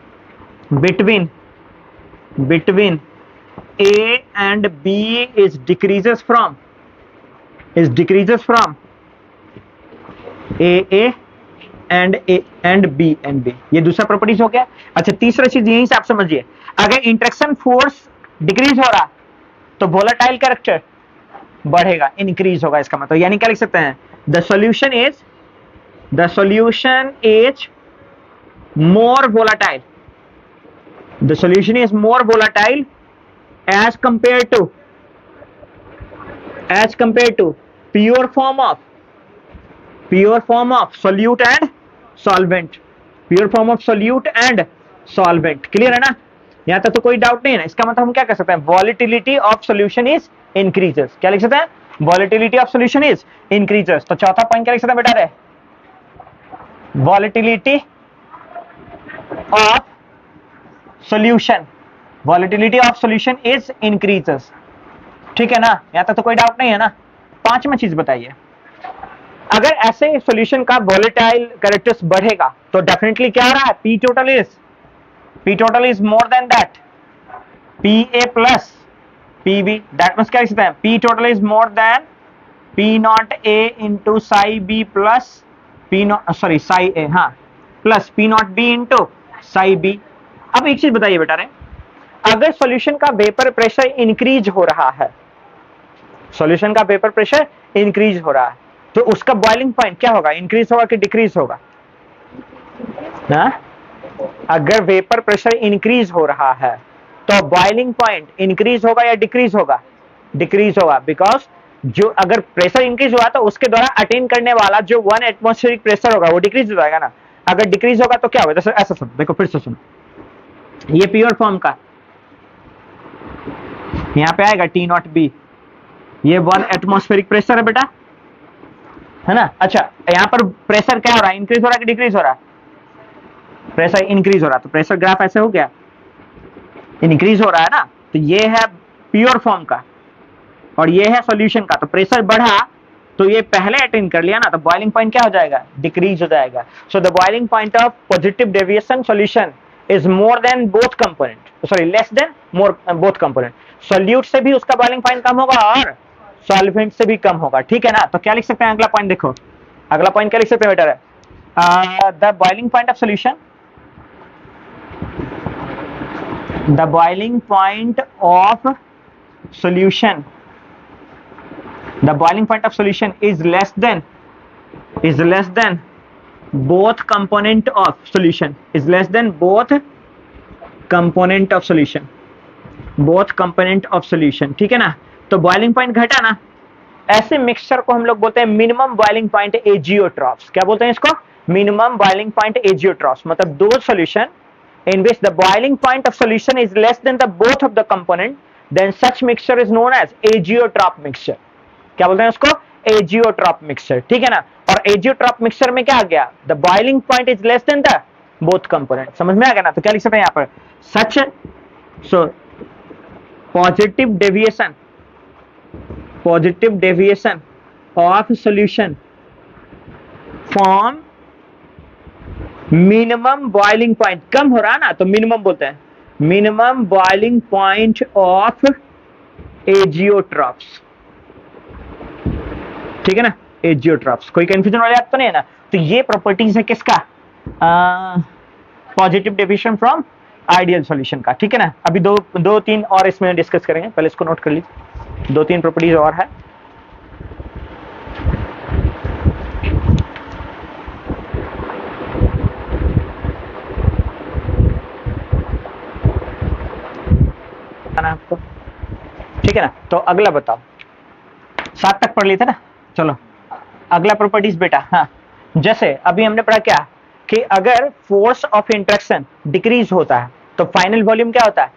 [SPEAKER 1] between A and B is decreases from A and B and B। ये दूसरा प्रॉपर्टीज हो गया। अच्छा, तीसरा चीज यहीं से आप समझिए, अगर इंटरेक्शन फोर्स डिक्रीज हो रहा तो वोलेटाइल कैरेक्टर बढ़ेगा, इंक्रीज होगा। इसका मतलब यानी क्या लिख सकते हैं? The solution is more volatile, the solution is more volatile as compared to pure form of solute and solvent, pure form of solute and solvent। Clear है ना? यहां तक तो कोई डाउट नहीं है ना। इसका मतलब हम क्या कर सकते हैं? Volatility of solution is increases. क्या लिख सकते हैं? Volatility of solution is increases. तो चौथा पॉइंट क्या लिख सकते हैं बेटा? रे volatility of solution, volatility of solution is increases. ठीक है ना? यहां तक तो कोई डाउट नहीं है ना। पांचवा चीज बताइए, अगर ऐसे सॉल्यूशन का वॉलेटाइल कैरेक्टर्स बढ़ेगा तो डेफिनेटली क्या हो रहा है? P total is more than that P A plus P B. That means क्या लिख सकते हैं? P total is more than P not A into psi B plus P nought, sorry psi A, हाँ, plus P not B into psi B. अब एक चीज बताइए बेटा, अगर सॉल्यूशन का वेपर प्रेशर इंक्रीज हो रहा है, सॉल्यूशन का वेपर प्रेशर इंक्रीज हो रहा है, तो उसका बॉइलिंग पॉइंट क्या होगा? इंक्रीज होगा कि डिक्रीज होगा ना? अगर वेपर प्रेशर इंक्रीज हो रहा है तो बॉइलिंग पॉइंट इंक्रीज होगा या डिक्रीज होगा? डिक्रीज होगा, बिकॉज जो अगर प्रेशर इंक्रीज हुआ तो उसके द्वारा अटेन करने वाला जो 1 एटमॉस्फेरिक प्रेशर होगा वो डिक्रीज हो जाएगा ना। अगर डिक्रीज होगा तो क्या होगा? जैसे ऐसा सुनो, देखो फिर से सुनो, ये प्योर फॉर्म का यहां पे आएगा टी नॉट बी, ये 1 एटमॉस्फेरिक प्रेशर है बेटा, है ना? अच्छा, यहां पर प्रेशर क्या हो रहा है? इंक्रीज हो रहा है कि डिक्रीज हो रहा है? प्रेशर इंक्रीज हो रहा है, तो प्रेशर ग्राफ ऐसे हो गया, इंक्रीज हो रहा है ना। तो ये है प्योर फॉर्म का और ये है सॉल्यूशन का। तो प्रेशर बढ़ा तो ये पहले अटेन कर लिया ना, तो बॉइलिंग पॉइंट क्या हो जाएगा? डिक्रीज हो जाएगा। So the boiling point of positive deviation solution is more then both component, sorry less than more both component. Solute से भी उसका बॉइलिंग पॉइंट कम होगा और सॉल्वेंट से भी कम होगा। ठीक है ना? तो क्या लिख सकते हैं? अगला पॉइंट देखो, अगला पॉइंट क्या लिख सकते हैं बेटा? The boiling point of solution, the boiling point of solution, the boiling point of solution is less than both component of solution, is less than both component of solution, both component of solution। ठीक है ना? तो boiling point घटा ना, ऐसे mixture को हम लोग बोलते हैं मिनिमम बॉइलिंग पॉइंट एजियोट्रॉप्स। क्या बोलते हैं इसको? Minimum boiling point azeotropes. मतलब दो solution in which the boiling point of solution is less than the both of the component, then such mixture is known as agiotrop mixture। क्या बोलते हैं उसको? agiotrop mixture। ठीक है ना? और agiotrop mixture में क्या आ गया? the boiling point is less than the both component। समझ में आ गया ना? तो क्या लिख सकते हैं यहाँ पर? such so positive deviation of solution from minimum boiling point, कम हो रहा है ना तो मिनिमम बोलते हैं, minimum boiling point of azeotropes. ठीक है ना? एजियोट्रॉप्स। कोई कंफ्यूजन वाली बात तो नहीं है ना? तो ये प्रॉपर्टीज है किसका? Positive deviation from ideal solution का। ठीक है ना? अभी दो तीन और इसमें डिस्कस करेंगे, पहले इसको नोट कर लीजिए। 2-3 प्रॉपर्टीज और है। आपको ठीक है ना? तो अगला बताओ, 7 तक पढ़ लिए थे ना? चलो अगला प्रॉपर्टीज बेटा। हाँ, जैसे अभी हमने पढ़ा क्या कि अगर फोर्स ऑफ इंट्रैक्शन डिक्रीज होता है तो फाइनल वॉल्यूम क्या होता है,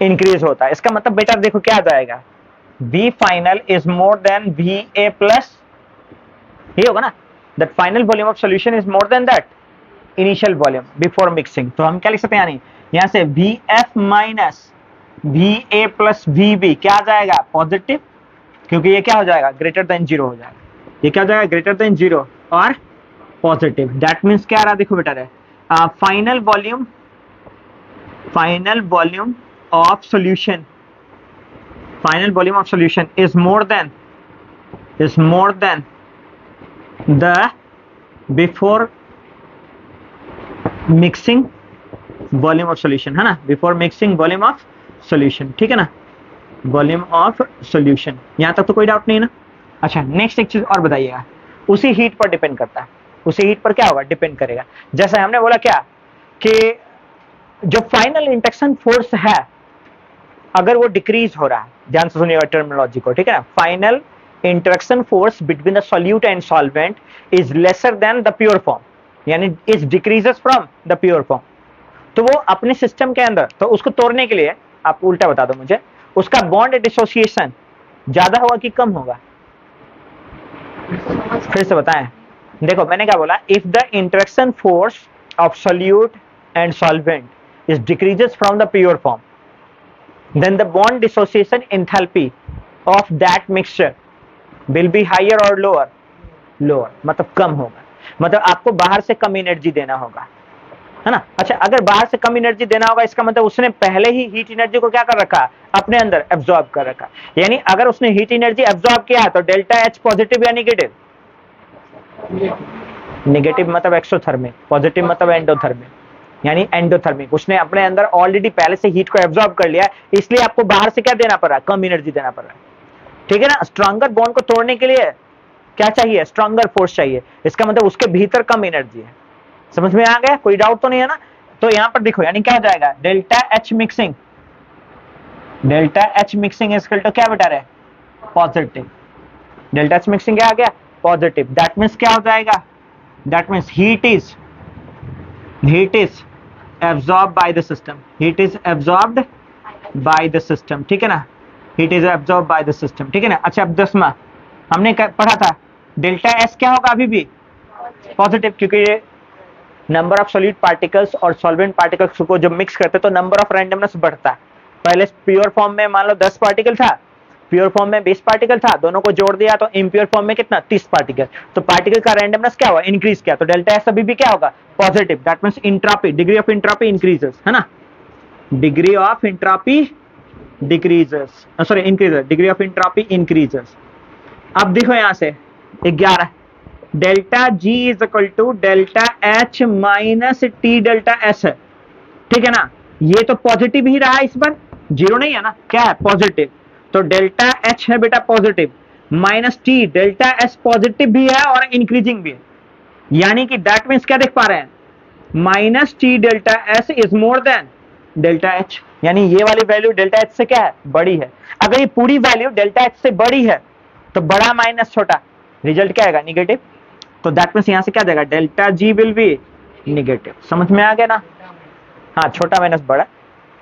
[SPEAKER 1] इंक्रीज होता है। इसका मतलब बेटा देखो क्या आ जाएगा, V final is more than VA plus, ये होगा ना, that final volume of solution is more than that initial volume before mixing। तो हम क्या लिख सकते हैं, यानी यहाँ से VF minus VA plus VB क्या आ जाएगा, पॉजिटिव, क्योंकि ये क्या हो जाएगा, ग्रेटर देन जीरो हो जाएगा। ये क्या हो जाएगा, ग्रेटर देन जीरो और पॉजिटिव। दैट मीन्स क्या आ रहा, देखो बेटा है final volume of solution, final volume of solution is more than the before mixing volume of solution, है ना, before mixing volume of solution, ठीक है ना, volume of solution। यहां तक तो कोई डाउट नहीं है ना। अच्छा, नेक्स्ट एक चीज और बताइएगा, उसी हीट पर डिपेंड करता है, उसी हीट पर क्या होगा, डिपेंड करेगा। जैसे हमने बोला क्या कि जो फाइनल इंटरेक्शन फोर्स है अगर वो डिक्रीज हो रहा है, ध्यान से सुनिएगा टर्मिनोलॉजी को, ठीक है ना, final interaction force between the solute and solvent is lesser than the pure form, यानी is decreases from the pure form. तो वो अपने सिस्टम के अंदर, तो उसको तोड़ने के लिए आप उल्टा बता दो मुझे, उसका बॉन्ड डिसोसिएशन ज्यादा होगा कि कम होगा, फिर से बताएं। देखो मैंने क्या बोला, if the interaction force of solute and solvent is decreases from the pure form, then the bond dissociation enthalpy of that mixture will be higher or lower, मतलब कम होगा, मतलब आपको बाहर से कम एनर्जी देना होगा, है ना। अच्छा, अगर बाहर से कम एनर्जी देना होगा इसका मतलब उसने पहले ही हीट एनर्जी को क्या कर रखा, अपने अंदर एब्जॉर्ब कर रखा। यानी अगर उसने हीट एनर्जी एब्जॉर्ब किया तो डेल्टा एच पॉजिटिव या निगेटिव, निगेटिव मतलब एक्सोथर्मिक, पॉजिटिव मतलब एंडोथर्मिक, यानी एंडोथर्मिक, उसने अपने अंदर ऑलरेडी पहले से हीट को एब्जॉर्ब कर लिया, इसलिए आपको बाहर से क्या देना पड़ रहा है, कम एनर्जी देना पड़ रहा है, ठीक है ना। स्ट्रॉन्गर बॉन्ड को तोड़ने के लिए क्या चाहिए, स्ट्रॉन्गर फोर्स चाहिए, इसका मतलब उसके भीतर कम एनर्जी है। समझ में आ गया, कोई डाउट तो नहीं है ना। तो यहां पर देखो, यानी क्या हो जाएगा, delta H mixing, delta H mixing equal to क्या बेटा है, पॉजिटिव। डेल्टा एच मिक्सिंग क्या आ गया, पॉजिटिव। दैट मीन्स क्या हो जाएगा, that means heat is absorbed by the system, heat is absorbed by the system, ठीक है ना, heat is absorbed by the system, ठीक है ना। अच्छा, अब 10वां हमने पढ़ा था, डेल्टा एस क्या होगा, अभी भी पॉजिटिव, क्योंकि ये नंबर ऑफ सॉलिड पार्टिकल्स और सॉल्वेंट पार्टिकल्स को जब मिक्स करते तो नंबर ऑफ रैंडमनेस बढ़ता है। पहले प्योर फॉर्म में मान लो 10 पार्टिकल था, प्योर फॉर्म में 20 पार्टिकल था, दोनों को जोड़ दिया तो इम्प्योर फॉर्म में कितना, 30 पार्टिकल, तो पार्टिकल का रैंडमनेस क्या हुआ, इंक्रीज किया, तो डेल्टा एस अभी भी क्या होगा, positive. That means entropy, degree of entropy increases, है ना, degree of entropy decreases, sorry increases, degree of entropy increases. अब देखो यहां से 11, delta G is equal to delta H minus T delta S है, ठीक है ना। ये तो पॉजिटिव ही रहा, इस बार जीरो नहीं है ना, क्या है, पॉजिटिव। तो डेल्टा एच है बेटा positive, minus T delta S positive भी है और इंक्रीजिंग भी है, यानी कि दैट मीन्स क्या देख पा रहे हैं, minus T delta S is more then delta H, यानी ये वाली वैल्यू डेल्टा एच से क्या है, बड़ी है। अगर ये पूरी वैल्यू डेल्टा एच से बड़ी है तो बड़ा माइनस छोटा, रिजल्ट क्या आएगा, निगेटिव। तो दैट मीन्स यहां से क्या देगा, delta G will be negative. समझ में आ गया ना, हाँ, छोटा माइनस बड़ा,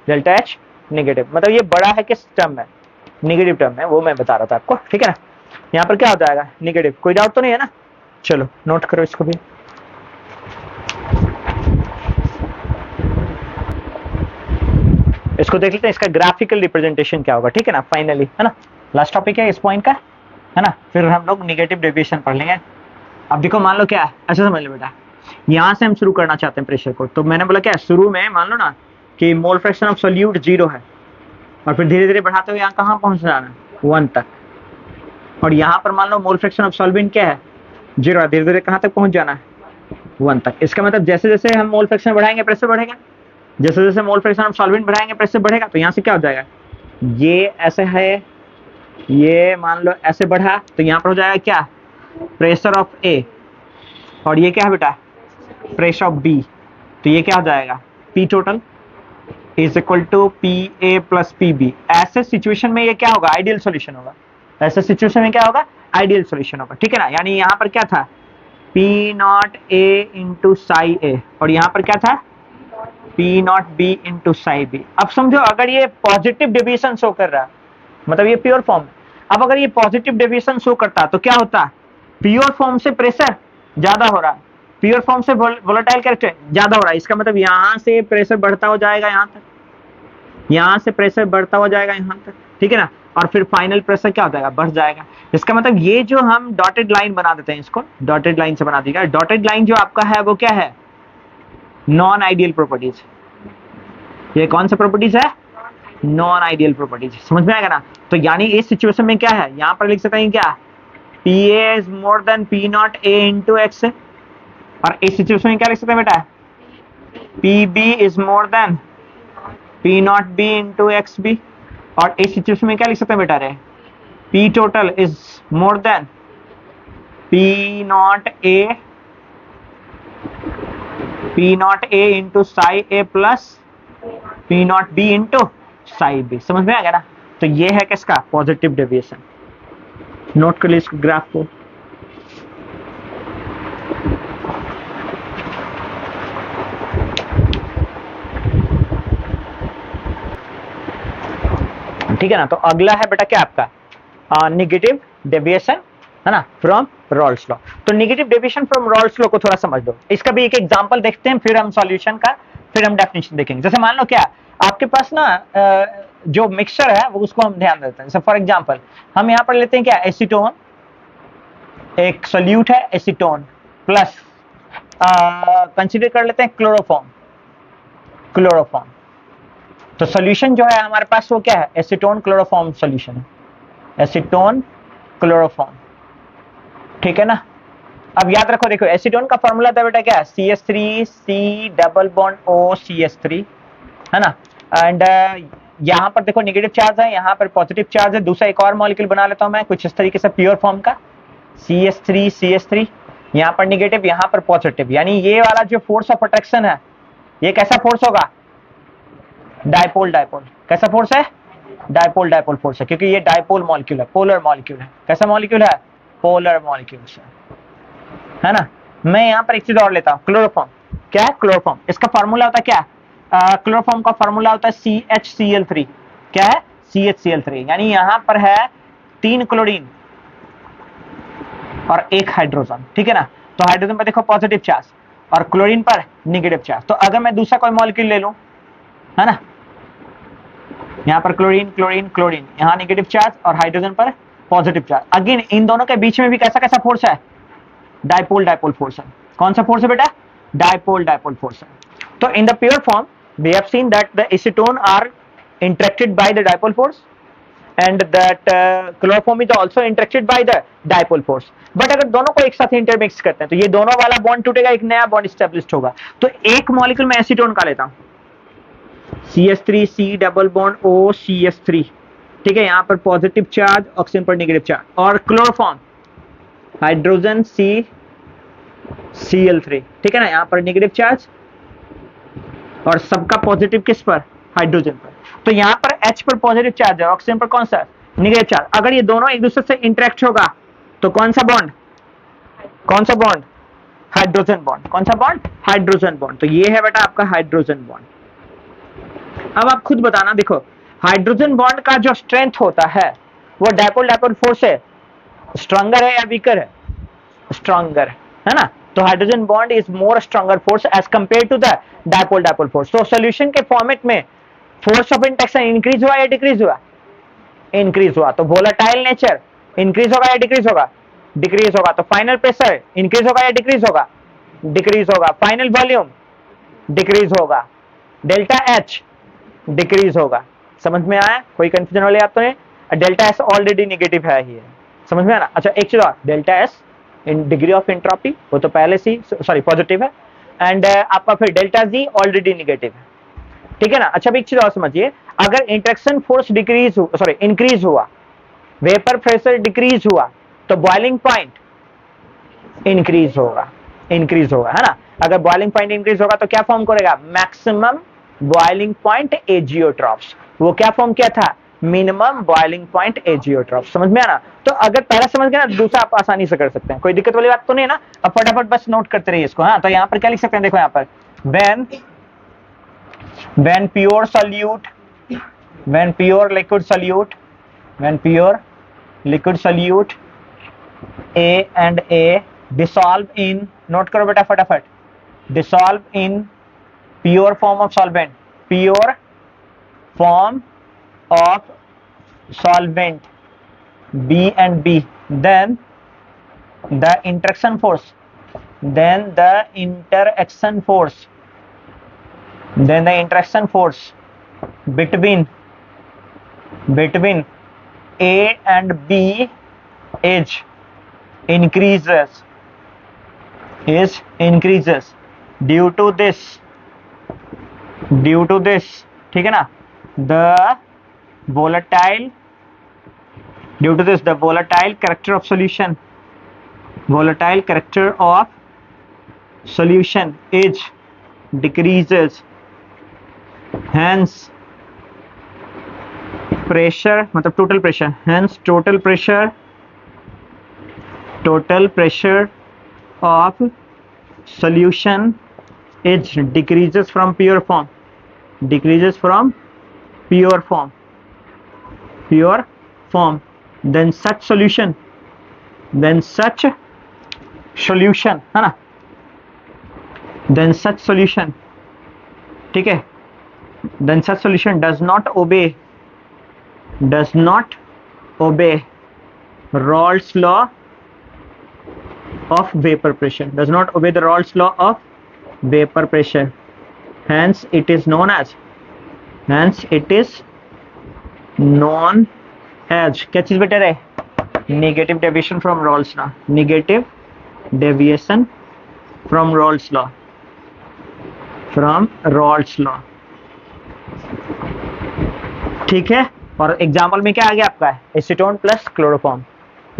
[SPEAKER 1] डेल्टा एच निगेटिव, मतलब ये बड़ा है किस टर्म में, निगेटिव टर्म में, वो मैं बता रहा था आपको, ठीक है ना। यहाँ पर क्या हो जाएगा, निगेटिव, कोई डाउट तो नहीं है ना। चलो नोट करो इसको भी। इसको देख लेते हैं, इसका ग्राफिकल रिप्रेजेंटेशन क्या होगा, ठीक है ना, फाइनली, है ना। लास्ट टॉपिक है इस पॉइंट का, है ना, फिर हम लोग निगेटिव डेविएशन पढ़ लेंगे। अब देखो मान लो क्या है, ऐसा समझ लो बेटा, यहां से हम शुरू करना चाहते हैं प्रेशर को, तो मैंने बोला क्या, शुरू में मान लो ना कि मोल फ्रैक्शन ऑफ सॉल्यूट 0 है, और फिर धीरे धीरे बढ़ाते हुए यहाँ कहाँ पहुंच जाना है, 1 तक, और यहाँ पर मान लो मोल फ्रैक्शन ऑफ सॉल्वेंट क्या है, 0 है, धीरे धीरे कहाँ तक पहुंच जाना है, 1 तक। इसका मतलब जैसे जैसे हम मोल फ्रैक्शन बढ़ाएंगे प्रेशर बढ़ेगा, जैसे जैसे मोल फ्रैक्शन ऑफ सॉल्वेंट बढ़ाएंगे प्रेशर बढ़ेगा। तो यहाँ से क्या हो जाएगा, ये ऐसे है, ये मान लो ऐसे बढ़ा, तो यहाँ पर हो जाएगा क्या, प्रेशर ऑफ ए, और ये क्या है बेटा, प्रेशर ऑफ बी, तो ये क्या हो जाएगा, P total is equal to P A plus P B. ऐसे सिचुएशन में ये क्या होगा, आइडियल सॉल्यूशन होगा। ऐसे सिचुएशन में क्या होगा, आइडियल सॉल्यूशन होगा, ठीक है ना। यानी यहाँ पर क्या था, P not A into Sai A, और यहाँ पर क्या था, P not B into Sai B। अब समझो अगर ये पॉजिटिव डेविएशन शो कर रहा है, मतलब ये प्योर फॉर्म, अब अगर ये पॉजिटिव डेविएशन शो करता तो क्या होता, प्योर फॉर्म से प्रेशर ज्यादा हो रहा है, प्योर फॉर्म से वोलेटाइल कैरेक्टर ज्यादा हो रहा है, इसका मतलब यहाँ से प्रेशर बढ़ता हो जाएगा यहाँ तक, यहाँ से प्रेशर बढ़ता हो जाएगा यहाँ तक, ठीक है ना, और फिर फाइनल प्रेशर क्या हो जाएगा, बढ़ जाएगा। इसका मतलब ये जो हम डॉटेड लाइन बना देते हैं, इसको डॉटेड लाइन से बना देगा, डॉटेड लाइन जो आपका है वो क्या है, नॉन आइडियल प्रॉपर्टीज। ये कौन सा प्रॉपर्टीज है, नॉन आइडियल प्रॉपर्टीज, समझ में आएगा ना। तो यानी इस सिचुएशन में क्या है, यहाँ पर लिख सकते हैं क्या, PA is more than P not A into x, और इस सिचुएशन में क्या लिख सकते हैं बेटा, PB is more than P not B into X B, और इस सिचुएशन में क्या लिख सकते हैं बेटा रे, P total is more than P not A into Sai A plus P not B into Sai B। समझ में आ गया ना। तो ये है किसका, पॉजिटिव डेविएशन। नोट कर लीजिए इस ग्राफ को। ठीक है ना। तो अगला है बेटा क्या आपका, नेगेटिव डेविएशन, है ना, फ्रॉम रॉल्स लॉ। तो negative deviation from Raoult's law को थोड़ा समझ लो, इसका भी एक एग्जांपल देखते हैं, फिर हम सॉल्यूशन का, फिर हम डेफिनेशन देखेंगे। जैसे मान लो क्या आपके पास ना जो मिक्सचर है वो, उसको हम ध्यान देते हैं। जैसे फॉर एग्जांपल हम यहाँ पर लेते हैं क्या, एसीटोन, एक सोल्यूट है एसीटोन, प्लस कंसीडर कर लेते हैं क्लोरोफॉर्म, क्लोरोफॉर्म। तो सॉल्यूशन जो है हमारे पास वो क्या है, एसीटोन क्लोरोफॉर्म सॉल्यूशन है, एसीटोन क्लोरोफॉर्म, ठीक है ना। अब याद रखो, देखो एसीटोन का फॉर्मूला था बेटा क्या, CH3C डबल बॉन्ड OCH3, है ना। एंड यहाँ पर देखो नेगेटिव चार्ज है, यहाँ पर पॉजिटिव चार्ज है। दूसरा एक और मॉलिक्यूल बना लेता हूँ मैं कुछ इस तरीके से प्योर फॉर्म का, CH3 यहाँ पर नेगेटिव, यहाँ पर पॉजिटिव। यानी ये वाला जो फोर्स ऑफ अट्रैक्शन है, ये कैसा फोर्स होगा, डायपोल डायपोल। कैसा फोर्स है, डायपोल डायपोल फोर्स है, क्योंकि ये डायपोल मॉलिक्यूल है, पोलर मॉलिक्यूल है। कैसा मॉलिक्यूल है, पोलर मॉलिक्यूल है ना। मैं यहाँ पर एक चीज और लेता हूँ, क्लोरोफॉर्म। क्या है, क्लोरोफॉर्म। इसका फॉर्मूला होता है क्या, क्लोरोफॉर्म का फॉर्मूला होता है CHCl3। क्या है, CHCl3। यानी यहाँ पर है 3 क्लोरीन और 1 हाइड्रोजन, ठीक है ना। तो हाइड्रोजन पर देखो पॉजिटिव चार्ज और क्लोरीन पर नेगेटिव चार्ज। तो अगर मैं दूसरा कोई मॉलिक्यूल ले लूं, है ना, यहाँ पर क्लोरीन क्लोरीन क्लोरीन, यहाँ नेगेटिव चार्ज और हाइड्रोजन पर पॉजिटिव चार्ज। अगेन इन दोनों के बीच में भी कैसा कैसा फोर्स है, डायपोल डायपोल फोर्स है। कौन सा फोर्स है बेटा, डायपोल डायपोल फोर्स है। तो in the pure form we have seen that the acetone are interacted by the dipole force and that chloroform is also interacted by the dipole force। But अगर दोनों को एक साथ intermix करते हैं तो ये दोनों वाला बॉन्ड टूटेगा, एक नया बॉन्ड स्टैब्लिश होगा। तो एक मॉलिक्यूल में एसीटोन का लेता हूं, CH3C डबल बॉन्ड OCH3, ठीक है, यहाँ पर पॉजिटिव चार्ज, ऑक्सीजन पर नेगेटिव चार्ज, और क्लोरोफॉर्म हाइड्रोजन Cl3, ठीक है ना, यहाँ पर नेगेटिव चार्ज और सबका पॉजिटिव किस पर, हाइड्रोजन पर। तो यहाँ पर H पर पॉजिटिव चार्ज है, ऑक्सीजन पर कौन सा, नेगेटिव चार्ज। अगर ये दोनों एक दूसरे से इंटरेक्ट होगा तो कौन सा बॉन्ड, कौन सा बॉन्ड, हाइड्रोजन बॉन्ड। कौन सा बॉन्ड, हाइड्रोजन बॉन्ड। तो ये है बेटा आपका हाइड्रोजन बॉन्ड। अब आप खुद बताना, देखो हाइड्रोजन बॉन्ड का जो स्ट्रेंथ होता है वो डायपोल डायपोल फोर्स है, स्ट्रॉन्गर है या वीकर है, स्ट्रॉन्गर है ना। तो hydrogen bond is more stronger force as compared to the dipole dipole force. तो सॉल्यूशन के फॉर्मेट में फोर्स ऑफ इंटरेक्शन इंक्रीज हुआ या डिक्रीज हुआ, इंक्रीज हुआ। तो वोलेटाइल नेचर इंक्रीज होगा या डिक्रीज होगा, डिक्रीज होगा। तो फाइनल प्रेशर इंक्रीज होगा या डिक्रीज होगा, डिक्रीज होगा। फाइनल वॉल्यूम डिक्रीज होगा, डेल्टा H डिक्रीज होगा। समझ में आया, कोई कंफ्यूजन वाली बात तो नहीं। डेल्टा S ऑलरेडी नेगेटिव है ही, समझ में आया ना। अच्छा एक चीज और, delta S in degree of entropy, वो तो पहले से सॉरी पॉजिटिव है, एंड आपका फिर डेल्टा G ऑलरेडी नेगेटिव है, ठीक है ना। अच्छा एक चीज और समझिए, अगर interaction force decrease sorry increase हुआ, वेपर प्रेशर डिक्रीज हुआ, तो बॉइलिंग पॉइंट इंक्रीज होगा, इंक्रीज होगा, है ना। अगर बॉइलिंग पॉइंट इंक्रीज होगा तो क्या फॉर्म करेगा, मैक्सिमम बॉइलिंग पॉइंट एजियोट्रॉप्स। वो क्या फॉर्म किया था, मिनिमम बॉइलिंग पॉइंट एजियोट्रॉफ। समझ में आना? तो अगर पहला समझ गए ना, दूसरा आप आसानी से कर सकते हैं, कोई दिक्कत वाली बात तो नहीं है ना। अब फटाफट बस नोट करते रहिए इसको। हाँ, तो यहाँ पर क्या लिख सकते हैं, देखो यहाँ पर when pure solute, when pure liquid solute, when pure liquid solute A and A dissolve in, note करो बेटा फटाफट, dissolve in pure form of solvent, pure form of solvent B and B, then the interaction force, then the interaction force, then the interaction force between A and B is increases due to this, ठीक है ना, the volatile, due to this the volatile character of solution, volatile character of solution is decreases, hence pressure, मतलब total pressure, hence total pressure of solution is decreases from pure form, then such solution है ना, then such solution, ठीक है, then such solution does not obey Raoult's law of vapor pressure, does not obey the Raoult's law of vapor pressure, hence it is known as क्या चीज better है, negative deviation from Raoult's law, negative deviation from Raoult's law, ठीक है। और example में क्या आ गया आपका, एसीटोन प्लस क्लोरोफॉर्म,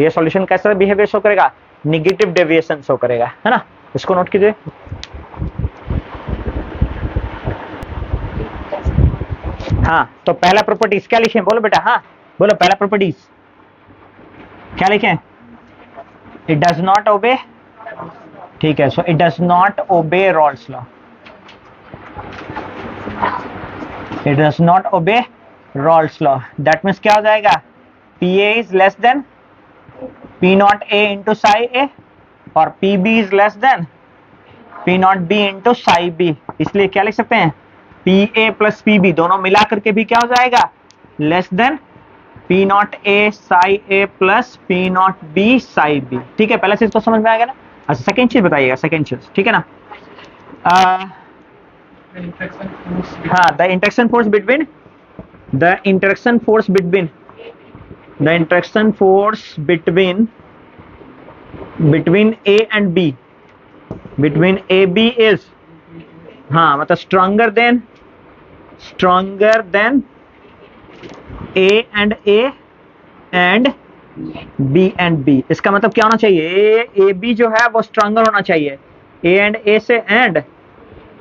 [SPEAKER 1] ये सॉल्यूशन कैसा बिहेवियर शो करेगा, नेगेटिव डेविएशन शो करेगा, है ना, इसको नोट कीजिए। हाँ, तो पहला प्रॉपर्टीज क्या लिखे, बोलो बेटा, हाँ बोलो, पहला प्रॉपर्टीज क्या लिखे, इट डज नॉट ओबे, ठीक है, so it does not obey Raoult's law, it does not obey Raoult's law, that means क्या हो जाएगा, P A is less than P not A into psi A और P B is less than P not B into psi B, इसलिए क्या लिख सकते हैं, P A plus P B दोनों मिला करके भी क्या हो जाएगा, less than P not A psi A plus P not B psi B, ठीक है, पहला चीज तो समझ में आ गया ना। अच्छा, सेकेंड चीज बताइएगा, सेकेंड चीज, ठीक है ना, हाँ, the interaction force between A and B, between A B is, हाँ मतलब stronger than A and B and B, इसका मतलब क्या होना चाहिए, A B जो है वो स्ट्रॉन्गर होना चाहिए A and A से एंड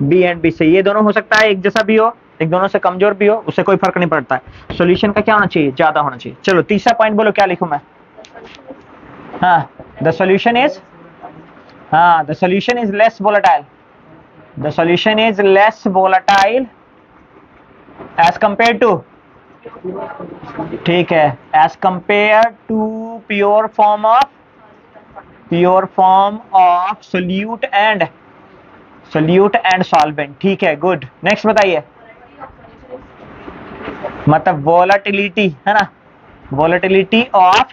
[SPEAKER 1] B and B से, ये दोनों हो सकता है एक जैसा भी हो, एक दोनों से कमजोर भी हो, उससे कोई फर्क नहीं पड़ता है, सॉल्यूशन का क्या होना चाहिए, ज्यादा होना चाहिए। चलो तीसरा पॉइंट बोलो, क्या लिखूं मैं, हाँ, द सॉल्यूशन इज, हाँ, the solution is less volatile, the solution is less volatile as compared to, ठीक है, as compared to pure form of solute and solvent, ठीक है, गुड। नेक्स्ट बताइए, मतलब वोलेटिलिटी है ना, volatility of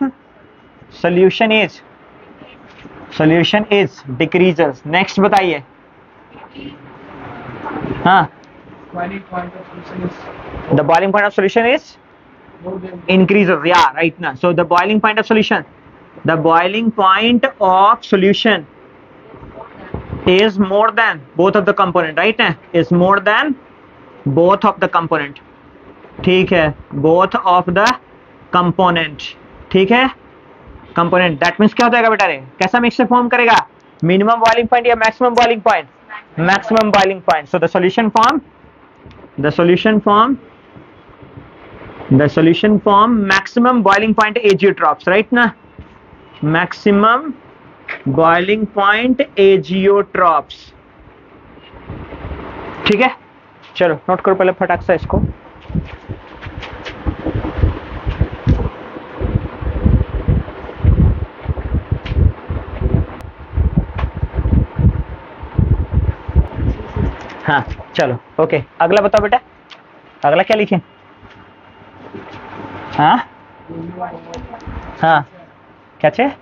[SPEAKER 1] solution is decreases. Next बताइए, हाँ, the boiling point of solution is increases, yeah, right now, so the boiling point of solution is more than both of the component, right, is more than both of the component, ठीक है, both of the component, ठीक है, component, that means क्या हो जाएगा बेटा, रे कैसा मिक्सचर फॉर्म करेगा, मिनिमम बॉइलिंग पॉइंट या maximum boiling point, maximum boiling point, so the solution form the solution form maximum boiling point azeotropes, right ना, मैक्सिमम बॉइलिंग पॉइंट एजियोट्रॉप्स, ठीक है। चलो नोट करो पहले फटाक से इसको। हाँ चलो ओके, अगला बताओ बेटा, अगला क्या लिखें? हाँ हाँ क्या चाहिए?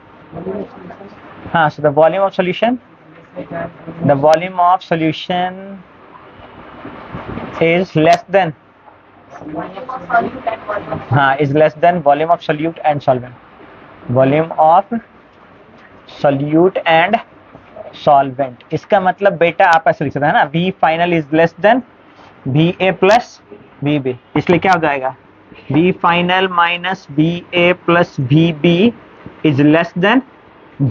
[SPEAKER 1] हाँ, so the volume of solution, the volume of solution is less than, हाँ is less than volume of solute and solvent, volume of solute and solvent। इसका मतलब बेटा आप ऐसे लिख सकते हैं ना, V final is less than VA plus VB, इसलिए क्या हो जाएगा, V final minus VA plus VB is less than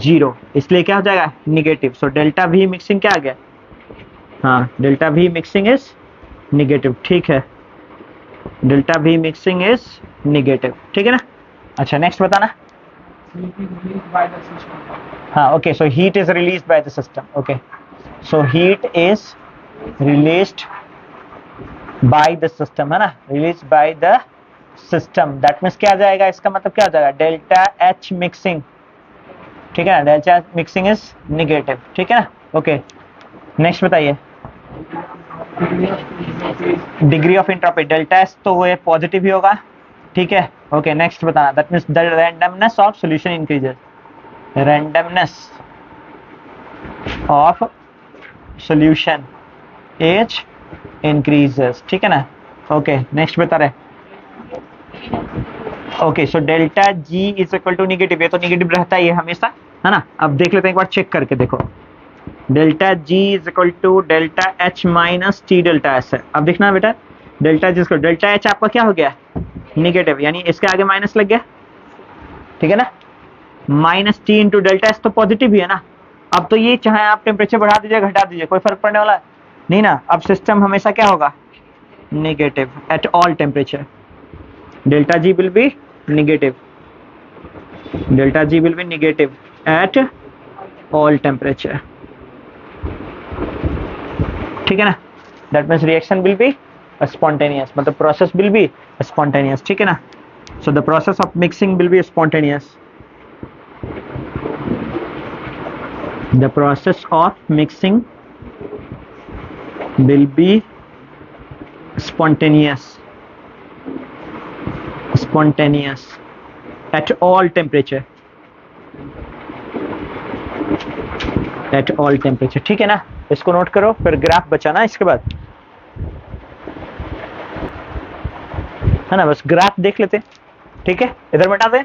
[SPEAKER 1] 0, इसलिए क्या हो जाएगा, negative. So delta V mixing क्या आ गया, हाँ delta V mixing is negative, ठीक है, delta V mixing is negative, ठीक है ना। अच्छा नेक्स्ट बताना। हाँ okay, so heat is released by the system, okay, so heat is released by the system, है ना, release by the system, that means क्या आ जाएगा, इसका मतलब क्या हो जाएगा, डेल्टा H मिक्सिंग, ठीक है ना, डेल्टा मिक्सिंग इज निगेटिव, ठीक है ना, ओके। नेक्स्ट बताइए, degree of entropy, delta S तो वो पॉजिटिव ही होगा, ठीक है, ओके। नेक्स्ट बताना, that means the randomness of solution increases, randomness of solution as increases, ठीक है ना, ओके। नेक्स्ट बता रहे, okay, so delta G is equal to negative, ये तो निगेटिव रहता ही है हमेशा, है ना। अब देख लेते हैं एक बार चेक करके, देखो delta G is equal to delta H minus T delta S है। अब देखना बेटा, delta G equal delta H आपका क्या हो गया, निगेटिव, यानी इसके आगे माइनस लग गया, ठीक है ना, minus T into delta S तो पॉजिटिव ही है ना। अब तो ये चाहे आप टेम्परेचर बढ़ा दीजिए घटा दीजिए, कोई फर्क पड़ने वाला नहीं ना। अब सिस्टम हमेशा क्या होगा, negative at all temperature, delta G will be negative, delta G will be negative at all temperature, ठीक है ना, that means reaction will be spontaneous, मतलब प्रोसेस विल बी स्पॉन्टेनियस, ठीक है ना। So the process of mixing will be spontaneous, the process of mixing will be spontaneous at all temperature, at all temperature, ठीक है ना। इसको note करो, फिर ग्राफ बचाना इसके बाद, है ना, बस ग्राफ देख लेते, ठीक है, इधर बता दे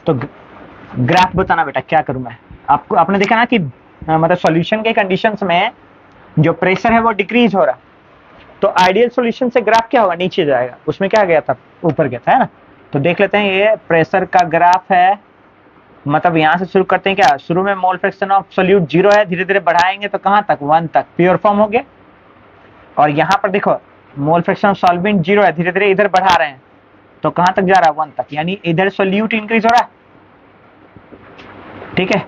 [SPEAKER 1] तो ग्राफ बताना बेटा, क्या करूं मैं आपको, आपने देखा ना कि मतलब सॉल्यूशन के कंडीशंस में जो प्रेशर है वो डिक्रीज हो रहा, तो आइडियल सॉल्यूशन से ग्राफ क्या होगा, नीचे जाएगा, उसमें क्या गया था, ऊपर गया था, है ना। तो देख लेते हैं, ये प्रेशर का ग्राफ है, मतलब यहाँ से शुरू करते हैं, क्या शुरू में मोल फ्रैक्शन ऑफ सोल्यूट 0 है, धीरे धीरे बढ़ाएंगे तो कहाँ तक, 1 तक प्योर फॉर्म हो गया, और यहाँ पर देखो मोल फ्रैक्शन ऑफ सॉल्वेंट 0 है, धीरे धीरे इधर बढ़ा रहे हैं तो कहाँ तक जा रहा है, 1 तक, यानी इधर सोल्यूट इंक्रीज हो रहा है, ठीक है,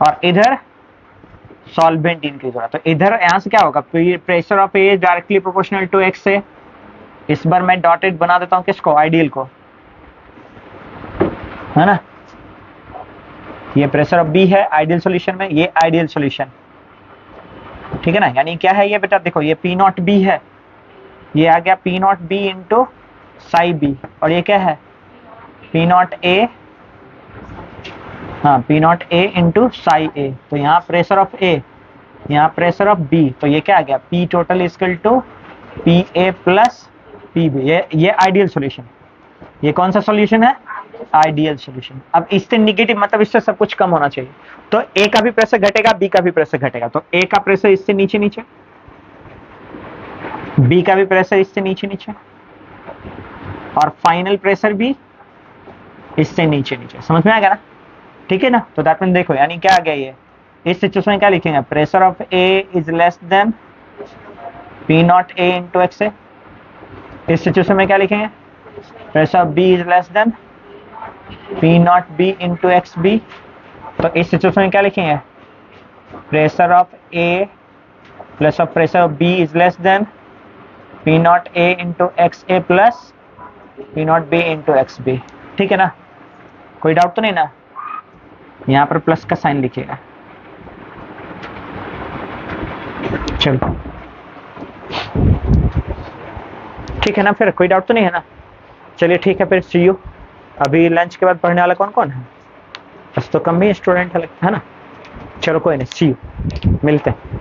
[SPEAKER 1] और इधर सॉल्वेंट इंक्रीज हो रहा है। तो इधर यहाँ से क्या होगा, pressure of A directly proportional to X से, इस बार मैं डॉटेड बना देता हूँ किसको, आइडियल को, है ना, ये प्रेशर ऑफ बी है आइडियल सॉल्यूशन में, ये आइडियल सॉल्यूशन, ठीक है ना, यानी क्या है ये बेटा, देखो ये पी नॉट बी है, ये आ गया P not B into psi B, और ये क्या है पी नॉट ए, हाँ P not A into psi A, तो यहाँ प्रेशर ऑफ ए, यहाँ प्रेशर ऑफ बी, तो ये क्या आ गया, P total equal to P A plus P B, ये आइडियल सॉल्यूशन, ये कौन सा सॉल्यूशन है, आइडियल सॉल्यूशन। अब इससे निगेटिव मतलब इससे सब कुछ कम होना चाहिए, तो ए का भी प्रेशर घटेगा, बी का भी प्रेशर घटेगा, तो ए का प्रेशर इससे नीचे नीचे, बी का भी प्रेशर इससे नीचे नीचे, और फाइनल प्रेशर भी इससे नीचे नीचे, समझ में आ गया ना, ठीक है ना। तो दैट मीन देखो, यानी क्या आ गया ये, इस सिचुएशन में क्या लिखेंगे, pressure of A is less than P not A into X, इस सिचुएशन में क्या लिखेंगे, pressure of B is less than P not B into X B. तो इस सिचुएशन में क्या लिखेंगे, pressure of A plus of pressure of B is less than P not A into X A plus P not B into X B. ठीक है ना, कोई doubt तो नहीं ना? यहाँ पर प्लस का साइन लिखिएगा। चलो ठीक है ना, फिर कोई डाउट तो नहीं है ना? चलिए ठीक है, फिर सी यू। अभी लंच के बाद पढ़ने वाला कौन कौन है? बस तो कम ही स्टूडेंट है लगता है ना। चलो कोई नहीं, सी यू, मिलते हैं।